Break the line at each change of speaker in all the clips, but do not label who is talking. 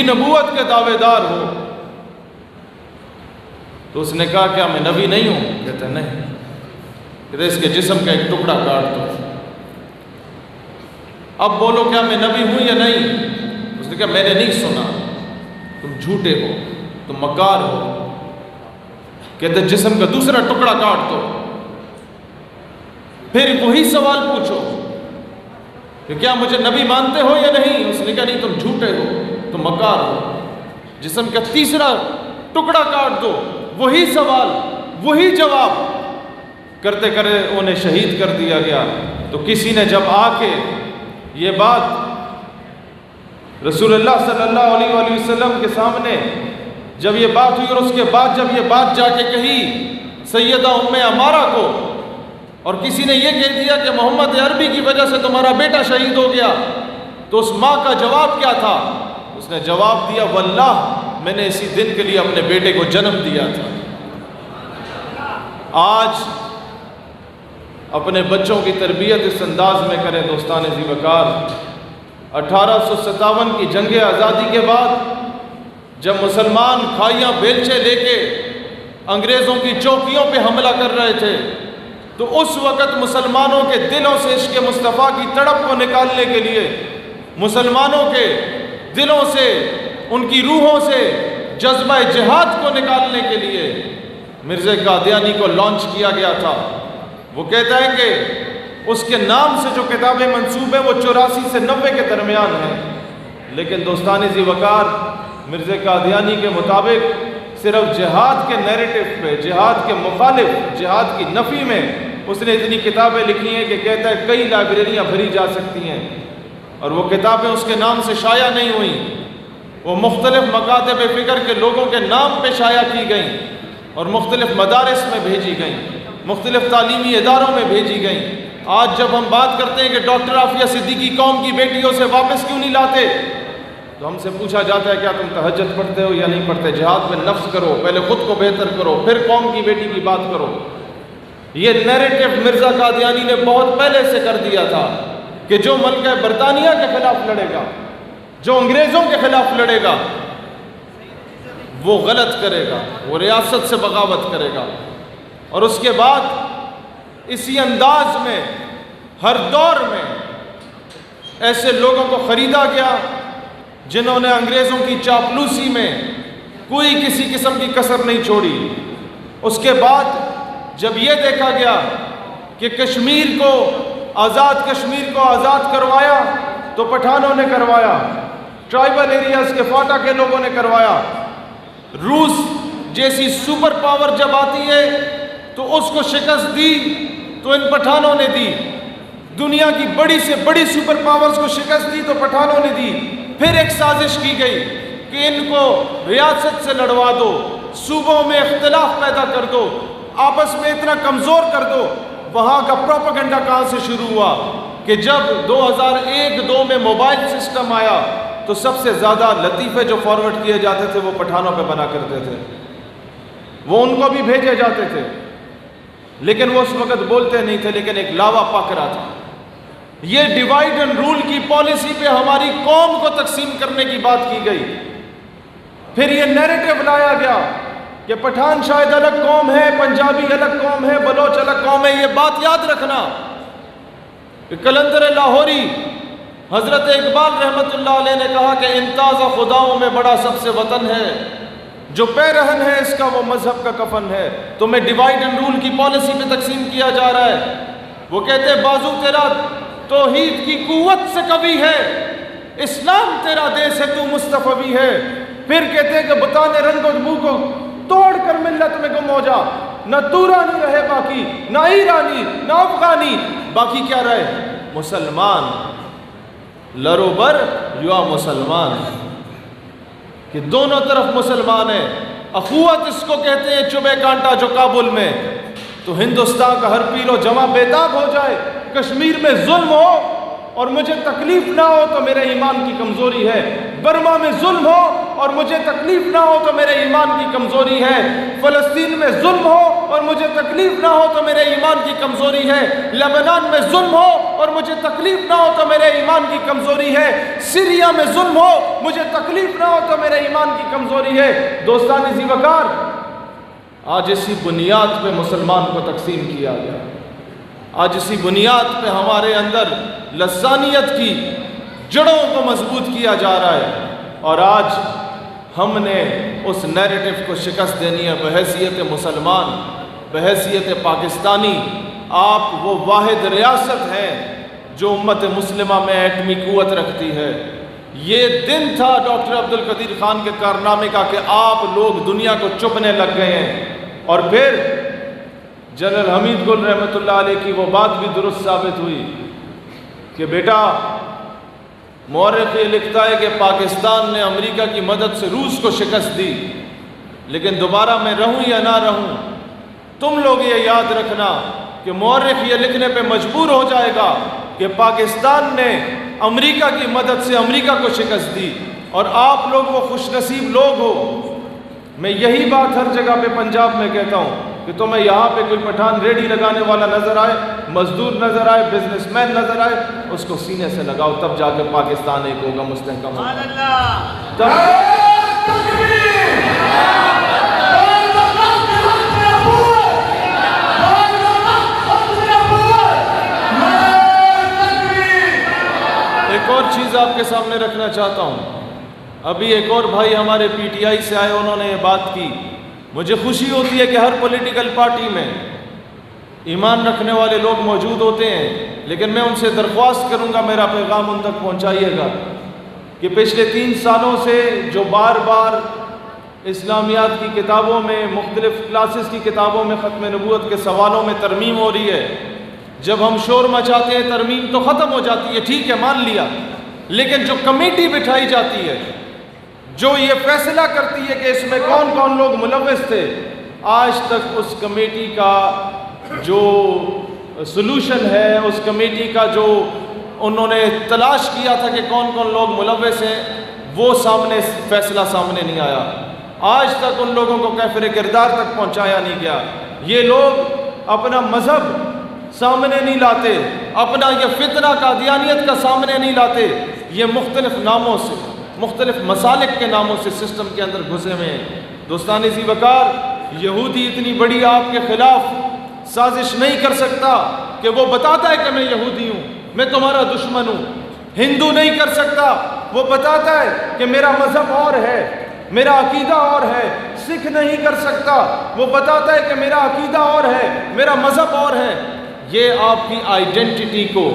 نبوت کے دعوے دار ہو۔ تو اس نے کہا کیا میں نبی نہیں ہوں؟ کہتا نہیں۔ کہتے اس کے جسم کا ایک ٹکڑا کاٹ دو۔ اب بولو کیا میں نبی ہوں یا نہیں؟ اس نے کہا میں نے نہیں سنا، تم جھوٹے ہو، تم مکار ہو۔ کہتے جسم کا دوسرا ٹکڑا کاٹ دو، پھر وہی سوال پوچھو کہ کیا مجھے نبی مانتے ہو یا نہیں؟ اس نے کہا نہیں، تم جھوٹے ہو، تم مکار ہو۔ جسم کا تیسرا ٹکڑا کاٹ دو، وہی سوال، وہی جواب، کرتے کرتے انہیں شہید کر دیا گیا۔ تو کسی نے جب آ کے یہ بات رسول اللہ صلی اللہ علیہ وآلہ وسلم کے سامنے جب یہ بات ہوئی، اور اس کے بعد جب یہ بات جا کے کہی سیدہ ام عمارہ کو، اور کسی نے یہ کہہ دیا کہ محمد عربی کی وجہ سے تمہارا بیٹا شہید ہو گیا، تو اس ماں کا جواب کیا تھا؟ اس نے جواب دیا واللہ میں نے اسی دن کے لیے اپنے بیٹے کو جنم دیا تھا۔ آج اپنے بچوں کی تربیت اس انداز میں کریں دوستان ذی وقار۔ 1857 کی جنگ آزادی کے بعد جب مسلمان کھائیاں بیلچے لے کے انگریزوں کی چوکیوں پہ حملہ کر رہے تھے، تو اس وقت مسلمانوں کے دلوں سے عشق مصطفیٰ کی تڑپ کو نکالنے کے لیے، مسلمانوں کے دلوں سے، ان کی روحوں سے جذبہ جہاد کو نکالنے کے لیے مرزا قادیانی کو لانچ کیا گیا تھا۔ وہ کہتا ہے کہ اس کے نام سے جو کتابیں منسوب ہیں وہ 84 سے 90 کے درمیان ہیں، لیکن دوستان ذی وقار مرزا قادیانی کے مطابق صرف جہاد کے نیریٹو پہ، جہاد کے مخالف، جہاد کی نفی میں اس نے اتنی کتابیں لکھی ہیں کہ کہتا ہے کئی لائبریریاں بھری جا سکتی ہیں، اور وہ کتابیں اس کے نام سے شائع نہیں ہوئیں، وہ مختلف مکاتب فکر کے لوگوں کے نام پہ شائع کی گئیں اور مختلف مدارس میں بھیجی گئیں، مختلف تعلیمی اداروں میں بھیجی گئیں۔ آج جب ہم بات کرتے ہیں کہ ڈاکٹر عافیہ صدیقی قوم کی بیٹیوں سے واپس کیوں نہیں لاتے، تو ہم سے پوچھا جاتا ہے کیا تم تہجد پڑھتے ہو یا نہیں پڑھتے؟ جہاد میں نفس کرو، پہلے خود کو بہتر کرو، پھر قوم کی بیٹی کی بات کرو۔ یہ نیریٹو مرزا قادیانی نے بہت پہلے سے کر دیا تھا کہ جو ملکہ برطانیہ کے خلاف لڑے گا، جو انگریزوں کے خلاف لڑے گا، وہ غلط کرے گا، وہ ریاست سے بغاوت کرے گا۔ اور اس کے بعد اسی انداز میں ہر دور میں ایسے لوگوں کو خریدا گیا جنہوں نے انگریزوں کی چاپلوسی میں کوئی کسی قسم کی کسر نہیں چھوڑی۔ اس کے بعد جب یہ دیکھا گیا کہ کشمیر کو آزاد کروایا تو پٹھانوں نے کروایا، ٹرائبل ایریاز کے فاٹا کے لوگوں نے کروایا، روس جیسی سپر پاور جب آتی ہے تو اس کو شکست دی تو ان پٹھانوں نے دی، دنیا کی بڑی سے بڑی سپر پاورز کو شکست دی تو پٹھانوں نے دی۔ پھر ایک سازش کی گئی کہ ان کو ریاست سے لڑوا دو، صوبوں میں اختلاف پیدا کر دو، آپس میں اتنا کمزور کر دو۔ وہاں کا پروپیگنڈا کہاں سے شروع ہوا کہ جب 2001-2 میں موبائل سسٹم آیا تو سب سے زیادہ لطیفے جو فارورڈ کیے جاتے تھے وہ پٹھانوں پہ بنا کرتے تھے، وہ ان کو بھی بھیجے جاتے تھے، لیکن وہ اس وقت بولتے نہیں تھے، لیکن ایک لاوا پک رہا تھا۔ یہ ڈیوائیڈ اینڈ رول کی پالیسی پہ ہماری قوم کو تقسیم کرنے کی بات کی گئی۔ پھر یہ نیریٹو لایا گیا کہ پٹھان شاید الگ قوم ہے، پنجابی الگ قوم ہے، بلوچ الگ قوم ہے۔ یہ بات یاد رکھنا کہ قلندر لاہوری حضرت اقبال رحمت اللہ علیہ نے کہا کہ انتاز خداؤں میں بڑا سب سے وطن ہے، جو پیرہن ہے اس کا وہ مذہب کا کفن ہے۔ تمہیں ڈیوائیڈ اینڈ رول کی پالیسی پہ تقسیم کیا جا رہا ہے۔ وہ کہتے ہیں بازو تیرا توحید کی قوت سے قوی ہے، اسلام تیرا دیس ہے تو مصطفی ہے۔ پھر کہتے ہیں کہ بتانے رنگ و بو کو توڑ کر ملت میں گم ہو جا، نہ تورانی رہے باقی، نہ ایرانی نہ افغانی، باقی کیا رہے؟ مسلمان۔ لرو بر یوا مسلمان، کہ دونوں طرف مسلمان ہیں۔ اخوت اس کو کہتے ہیں چبے کانٹا جو کابل میں، تو ہندوستان کا ہر پیر و جمع بیتاب ہو جائے، کشمیر میں ظلم ہو اور مجھے تکلیف نہ ہو تو میرے ایمان کی کمزوری ہے، برما میں ظلم ہو اور مجھے تکلیف نہ ہو تو میرے ایمان کی کمزوری ہے، فلسطین میں ظلم ہو اور مجھے تکلیف نہ ہو تو میرے ایمان کی کمزوری ہے، لبنان میں ظلم ہو اور مجھے تکلیف نہ ہو تو میرے ایمان کی کمزوری ہے، سیریا میں ظلم ہو مجھے تکلیف نہ ہو تو میرے ایمان کی کمزوری ہے۔ دوستان ذی وقار، آج اسی بنیاد پہ مسلمان کو تقسیم کیا گیا، آج اسی بنیاد پہ ہمارے اندر لسانیت کی جڑوں کو مضبوط کیا جا رہا ہے، اور آج ہم نے اس نیریٹو کو شکست دینی ہے بحیثیت مسلمان، بحیثیت پاکستانی۔ آپ وہ واحد ریاست ہے جو امت مسلمہ میں ایٹمی قوت رکھتی ہے۔ یہ دن تھا ڈاکٹر عبدالقدیر خان کے کارنامے کا کہ آپ لوگ دنیا کو چپنے لگ گئے ہیں، اور پھر جنرل حمید گل رحمۃ اللہ علیہ کی وہ بات بھی درست ثابت ہوئی کہ بیٹا، مورخ یہ لکھتا ہے کہ پاکستان نے امریکہ کی مدد سے روس کو شکست دی، لیکن دوبارہ میں رہوں یا نہ رہوں، تم لوگ یہ یاد رکھنا کہ مورخ یہ لکھنے پہ مجبور ہو جائے گا کہ پاکستان نے امریکہ کی مدد سے امریکہ کو شکست دی، اور آپ لوگ وہ خوش نصیب لوگ ہو۔ میں یہی بات ہر جگہ پہ پنجاب میں کہتا ہوں کہ تمہیں یہاں پہ کوئی پٹھان ریڈی لگانے والا نظر آئے، مزدور نظر آئے، بزنس مین نظر آئے، اس کو سینے سے لگاؤ، تب جا کے پاکستان ایک ہوگا، مستحکم ہوگا۔ ایک اور چیز آپ کے سامنے رکھنا چاہتا ہوں، ابھی ایک اور بھائی ہمارے پی ٹی آئی سے آئے، انہوں نے یہ بات کی۔ مجھے خوشی ہوتی ہے کہ ہر پولیٹیکل پارٹی میں ایمان رکھنے والے لوگ موجود ہوتے ہیں، لیکن میں ان سے درخواست کروں گا، میرا پیغام ان تک پہنچائیے گا کہ پچھلے 3 سالوں سے جو بار بار اسلامیات کی کتابوں میں، مختلف کلاسز کی کتابوں میں ختم نبوت کے سوالوں میں ترمیم ہو رہی ہے، جب ہم شور مچاتے ہیں ترمیم تو ختم ہو جاتی ہے، ٹھیک ہے مان لیا، لیکن جو کمیٹی بٹھائی جاتی ہے، جو یہ فیصلہ کرتی ہے کہ اس میں کون کون لوگ ملوث تھے، آج تک اس کمیٹی کا جو سلوشن ہے، اس کمیٹی کا جو انہوں نے تلاش کیا تھا کہ کون کون لوگ ملوث ہیں، وہ فیصلہ سامنے نہیں آیا۔ آج تک ان لوگوں کو کیفر کردار تک پہنچایا نہیں گیا۔ یہ لوگ اپنا مذہب سامنے نہیں لاتے، اپنا یہ فتنہ قادیانیت کا سامنے نہیں لاتے، یہ مختلف ناموں سے، مختلف مسالک کے ناموں سے سسٹم کے اندر گھسے ہوئے ہیں۔ دوستان ذی وقار، یہودی اتنی بڑی آپ کے خلاف سازش نہیں کر سکتا کہ وہ بتاتا ہے کہ میں یہودی ہوں، میں تمہارا دشمن ہوں۔ ہندو نہیں کر سکتا، وہ بتاتا ہے کہ میرا مذہب اور ہے، میرا عقیدہ اور ہے۔ سکھ نہیں کر سکتا، وہ بتاتا ہے کہ میرا عقیدہ اور ہے، میرا مذہب اور ہے۔ یہ آپ کی آئیڈینٹی کو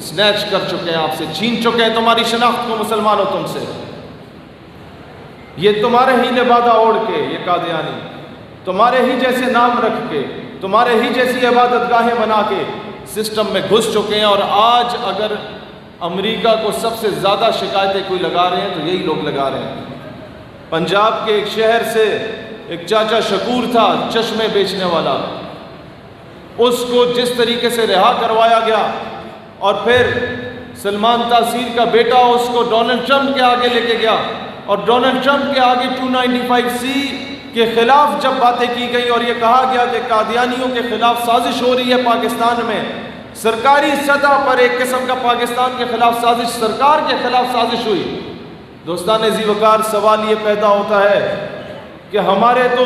سنیچ کر چکے ہیں، آپ سے چھین چکے ہیں تمہاری شناخت کو مسلمانوں تم سے۔ یہ تمہارے ہی لبادہ اوڑھ کے، یہ قادیانی تمہارے ہی جیسے نام رکھ کے، تمہارے ہی جیسی عبادت گاہیں بنا کے سسٹم میں گھس چکے ہیں۔ اور آج اگر امریکہ کو سب سے زیادہ شکایتیں کوئی لگا رہے ہیں تو یہی لوگ لگا رہے ہیں۔ پنجاب کے ایک شہر سے ایک چاچا شکور تھا، چشمے بیچنے والا، اس کو جس طریقے سے رہا کروایا گیا، اور پھر سلمان تاثیر کا بیٹا اس کو ڈونلڈ ٹرمپ کے آگے لے کے گیا، اور ڈونلڈ ٹرمپ کے آگے 295C کے خلاف جب باتیں کی گئی اور یہ کہا گیا کہ قادیانیوں کے خلاف سازش ہو رہی ہے پاکستان میں، سرکاری سطح پر ایک قسم کا پاکستان کے خلاف سازش، سرکار کے خلاف سازش ہوئی۔ دوستان ذی وقار، سوال یہ پیدا ہوتا ہے کہ ہمارے تو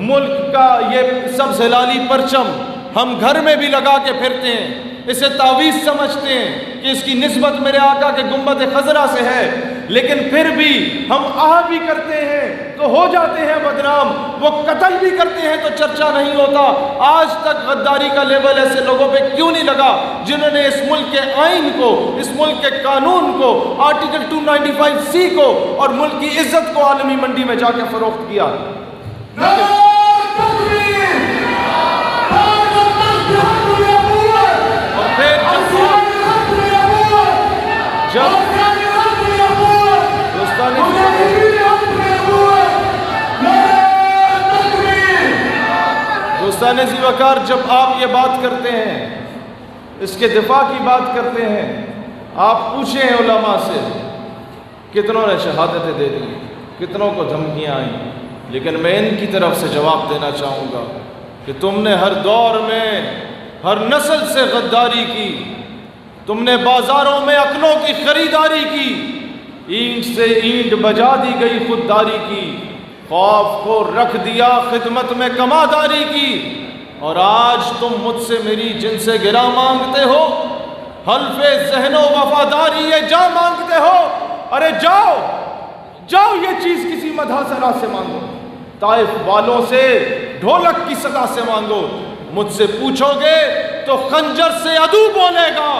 ملک کا یہ سب ہلالی پرچم ہم گھر میں بھی لگا کے پھرتے ہیں، اسے تعویذ سمجھتے ہیں کہ اس کی نسبت میرے آقا کے گنبد خضرا سے ہے، لیکن پھر بھی ہم آہ بھی کرتے ہیں تو ہو جاتے ہیں بدنام، وہ قتل بھی کرتے ہیں تو چرچا نہیں ہوتا۔ آج تک غداری کا لیبل ایسے لوگوں پہ کیوں نہیں لگا جنہوں نے اس ملک کے آئین کو، اس ملک کے قانون کو، آرٹیکل 295C کو اور ملک کی عزت کو عالمی منڈی میں جا کے فروخت کیا؟ دوستان ذی وقار، جب آپ یہ بات کرتے ہیں، اس کے دفاع کی بات کرتے ہیں، آپ پوچھیں علماء سے کتنوں نے شہادتیں دے دی، کتنوں کو دھمکیاں آئیں، لیکن میں ان کی طرف سے جواب دینا چاہوں گا کہ تم نے ہر دور میں ہر نسل سے غداری کی، تم نے بازاروں میں عقلوں کی خریداری کی، اینٹ سے اینٹ بجا دی گئی خودداری کی، خوف کو رکھ دیا خدمت میں کماداری کی، اور آج تم مجھ سے میری جن سے گرا مانگتے ہو، حلف ذہن و وفاداری یہ جا مانگتے ہو۔ ارے جاؤ جاؤ یہ چیز کسی مدح سرا سے مانگو، طائف والوں سے ڈھولک کی صدا سے مانگو، مجھ سے پوچھو گے تو خنجر سے عدو بولے گا،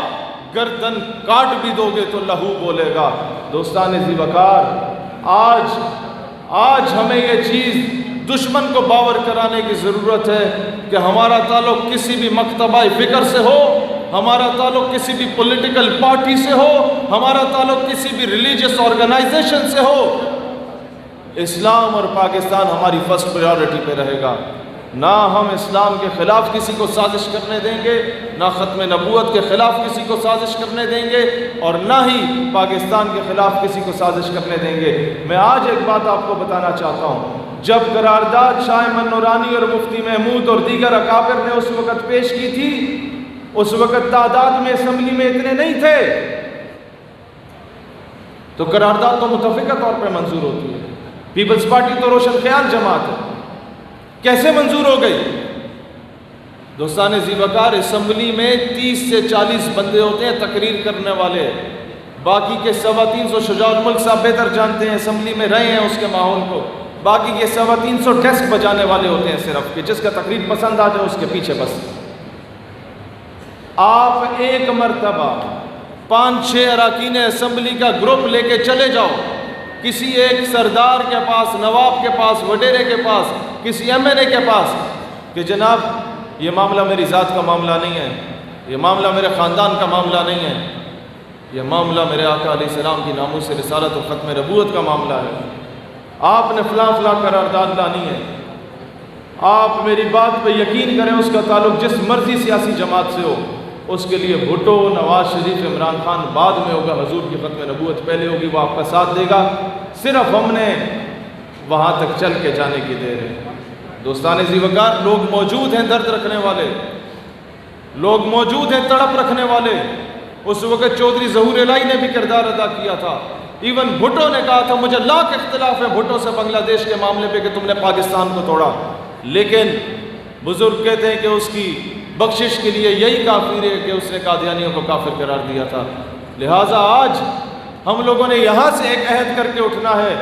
گردن کاٹ بھی دو گے تو لہو بولے گا۔ دوستان ذی وقار، آج ہمیں یہ چیز دشمن کو باور کرانے کی ضرورت ہے کہ ہمارا تعلق کسی بھی مکتبہ فکر سے ہو، ہمارا تعلق کسی بھی پولیٹیکل پارٹی سے ہو، ہمارا تعلق کسی بھی ریلیجس آرگنائزیشن سے ہو، اسلام اور پاکستان ہماری فرسٹ پریورٹی پہ رہے گا۔ نہ ہم اسلام کے خلاف کسی کو سازش کرنے دیں گے، نہ ختم نبوت کے خلاف کسی کو سازش کرنے دیں گے، اور نہ ہی پاکستان کے خلاف کسی کو سازش کرنے دیں گے۔ میں آج ایک بات آپ کو بتانا چاہتا ہوں، جب قرارداد شاہ احمد نورانی اور مفتی محمود اور دیگر اکابر نے اس وقت پیش کی تھی، اس وقت تعداد میں اسمبلی میں اتنے نہیں تھے، تو قرارداد تو متفقہ طور پہ منظور ہوتی ہے۔ پیپلز پارٹی تو روشن خیال جماعت ہے، کیسے منظور ہو گئی؟ دوستان ذی وقار، اسمبلی میں 30 سے 40 بندے ہوتے ہیں تقریر کرنے والے، باقی کے 325 شجاع الملک صاحب بہتر جانتے ہیں، اسمبلی میں رہے ہیں اس کے ماحول کو، باقی کے 325 ڈیسک بجانے والے ہوتے ہیں صرف، کہ جس کا تقریر پسند آ جائے اس کے پیچھے بس۔ آپ ایک مرتبہ 5-6 اراکین اسمبلی کا گروپ لے کے چلے جاؤ کسی ایک سردار کے پاس، نواب کے پاس، وڈیرے کے پاس، کسی ایم این اے کے پاس، کہ جناب یہ معاملہ میری ذات کا معاملہ نہیں ہے، یہ معاملہ میرے خاندان کا معاملہ نہیں ہے، یہ معاملہ میرے آقا علیہ السلام کی ناموس رسالت و ختم نبوت کا معاملہ ہے، آپ نے فلاں فلاں قرارداد لانی ہے، آپ میری بات پہ یقین کریں، اس کا تعلق جس مرضی سیاسی جماعت سے ہو، اس کے لیے بھٹو، نواز شریف، عمران خان بعد میں ہوگا، حضور کی ختم نبوت پہلے ہوگی، وہ آپ کا ساتھ دے گا، صرف ہم نے وہاں تک چل کے جانے کی دیر ہے۔ دوستان ذی وقار، لوگ موجود ہیں درد رکھنے والے، لوگ موجود ہیں تڑپ رکھنے والے۔ اس وقت چودھری ظہور الہی نے بھی کردار ادا کیا تھا، ایون بھٹو نے کہا تھا مجھے لاکھ اختلاف ہے بھٹو سے بنگلہ دیش کے معاملے پہ کہ تم نے پاکستان کو توڑا، لیکن بزرگ کہتے ہیں کہ اس کی بخشش کے لیے یہی کافی ہے کہ اس نے قادیانیوں کو کافر قرار دیا تھا۔ لہٰذا آج ہم لوگوں نے یہاں سے ایک عہد کر کے اٹھنا ہے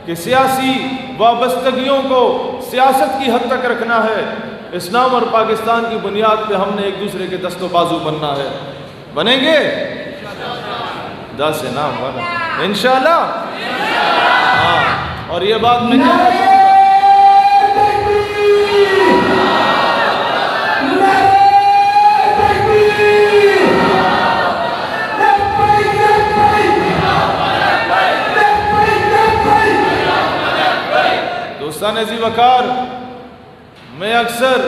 کہ سیاسی وابستگیوں کو سیاست کی حد تک رکھنا ہے، اسلام اور پاکستان کی بنیاد پہ ہم نے ایک دوسرے کے دست و بازو بننا ہے۔ بنیں گے؟ 10 انعام بنا انشاءاللہ۔ ہاں، اور یہ بات میں کہنا چاہوں گا، دوستان ذی وقار، میں اکثر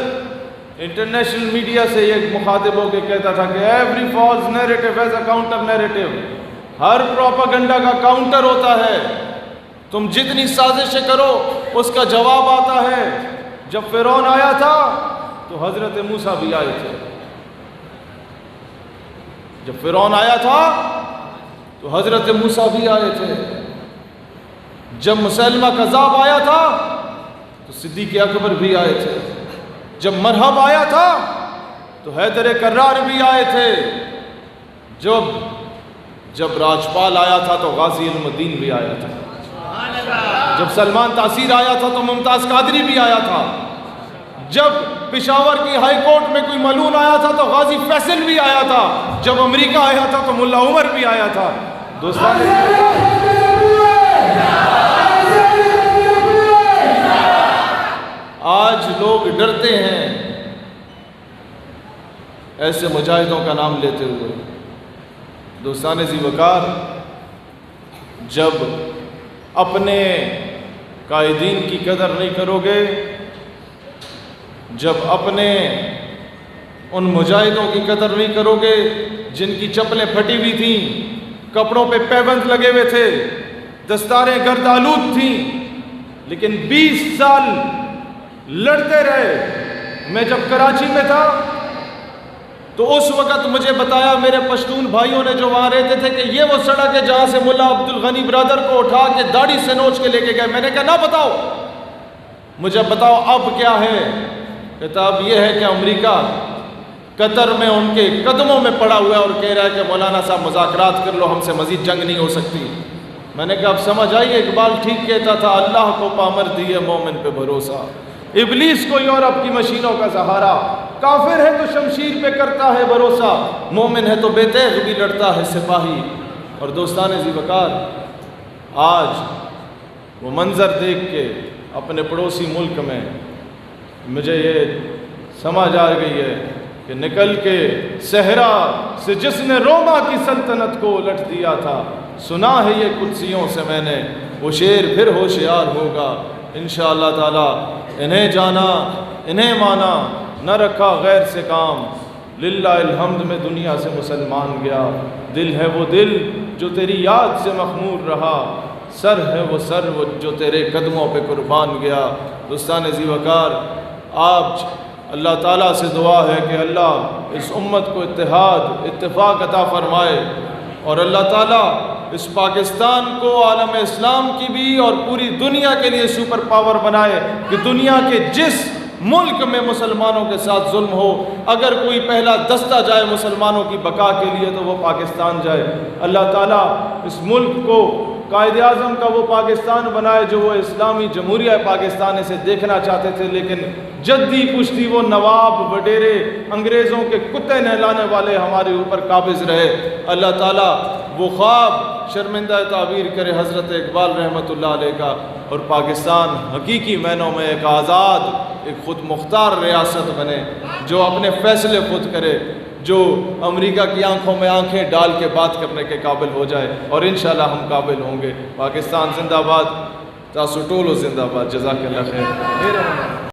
انٹرنیشنل میڈیا سے یہ مخاطب ہو کے کہتا تھا کہ every false narrative has a counter narrative, Hare propaganda کا کاؤنٹر ہوتا ہے، تم جتنی سازشیں کرو اس کا جواب آتا ہے۔ جب فرعون آیا تھا تو حضرت موسیٰ بھی آئے تھے، جب فرعون آیا تھا تو حضرت موسیٰ بھی آئے تھے، جب مسیلمہ کذاب آیا تھا تو صدیق اکبر بھی آئے تھے، جب مرحب آیا تھا تو حیدر کرار بھی آئے تھے، جب راجپال آیا تھا تو غازی علم الدین بھی آیا تھا، جب سلمان تاثیر آیا تھا تو ممتاز قادری بھی آیا تھا، جب پشاور کی ہائی کورٹ میں کوئی ملعون آیا تھا تو غازی فیصل بھی آیا تھا، جب امریکہ آیا تھا تو ملا عمر بھی آیا تھا۔ دوستان، آج لوگ ڈرتے ہیں ایسے مجاہدوں کا نام لیتے ہوئے۔ دوستان ذی وقار، جب اپنے قائدین کی قدر نہیں کرو گے، جب اپنے ان مجاہدوں کی قدر نہیں کرو گے جن کی چپلیں پھٹی ہوئی تھیں، کپڑوں پہ پیبند لگے ہوئے تھے، دستاریں گرد آلود تھیں، لیکن 20 سال لڑتے رہے۔ میں جب کراچی میں تھا تو اس وقت مجھے بتایا میرے پشتون بھائیوں نے جو وہاں رہتے تھے کہ یہ وہ سڑک ہے جہاں سے ملا عبدالغنی برادر کو اٹھا کے داڑھی سے نوچ کے لے کے گئے۔ میں نے کہا نہ بتاؤ، مجھے بتاؤ اب کیا ہے؟ کہتا اب یہ ہے کہ امریکہ قطر میں ان کے قدموں میں پڑا ہوا ہے اور کہہ رہا ہے کہ مولانا صاحب مذاکرات کر لو، ہم سے مزید جنگ نہیں ہو سکتی۔ میں نے کہا اب سمجھ آئیے، اقبال ٹھیک کہتا تھا، اللہ کو پامر دیے مومن پہ بھروسہ، ابلیس کو یورپ کی مشینوں کا سہارا، کافر ہے تو شمشیر پہ کرتا ہے بھروسہ، مومن ہے تو بے تیغ بھی لڑتا ہے سپاہی۔ اور دوستان ذی وقار، آج وہ منظر دیکھ کے اپنے پڑوسی ملک میں مجھے یہ سمجھ آ گئی ہے کہ نکل کے صحرا سے جس نے روما کی سلطنت کو الٹ دیا تھا، سنا ہے یہ قدسیوں سے میں نے، وہ شیر پھر ہوشیار ہوگا انشاءاللہ تعالی۔ انہیں جانا انہیں مانا، نہ رکھا غیر سے کام، للہ الحمد میں دنیا سے مسلمان گیا۔ دل ہے وہ دل جو تیری یاد سے مخمور رہا، سر ہے وہ سر وہ جو تیرے قدموں پہ قربان گیا۔ دوستان ذی وقار، آج اللہ تعالیٰ سے دعا ہے کہ اللہ اس امت کو اتفاق عطا فرمائے، اور اللہ تعالیٰ اس پاکستان کو عالم اسلام کی بھی اور پوری دنیا کے لیے سپر پاور بنائے کہ دنیا کے جس ملک میں مسلمانوں کے ساتھ ظلم ہو، اگر کوئی پہلا دستہ جائے مسلمانوں کی بقا کے لیے تو وہ پاکستان جائے۔ اللہ تعالیٰ اس ملک کو قائد اعظم کا وہ پاکستان بنائے جو وہ اسلامی جمہوریہ پاکستان سے دیکھنا چاہتے تھے، لیکن جدی پشتی وہ نواب وڈیرے انگریزوں کے کتے نہلانے والے ہمارے اوپر قابض رہے۔ اللہ تعالیٰ وہ خواب شرمندہ تعبیر کرے حضرت اقبال رحمۃ اللہ علیہ کا، اور پاکستان حقیقی معنوں میں ایک آزاد، ایک خود مختار ریاست بنے جو اپنے فیصلے خود کرے، جو امریکہ کی آنکھوں میں آنکھیں ڈال کے بات کرنے کے قابل ہو جائے، اور انشاءاللہ ہم قابل ہوں گے۔ پاکستان زندہ باد، تاسو ٹولو زندہ باد، جزاک اللہ خیر۔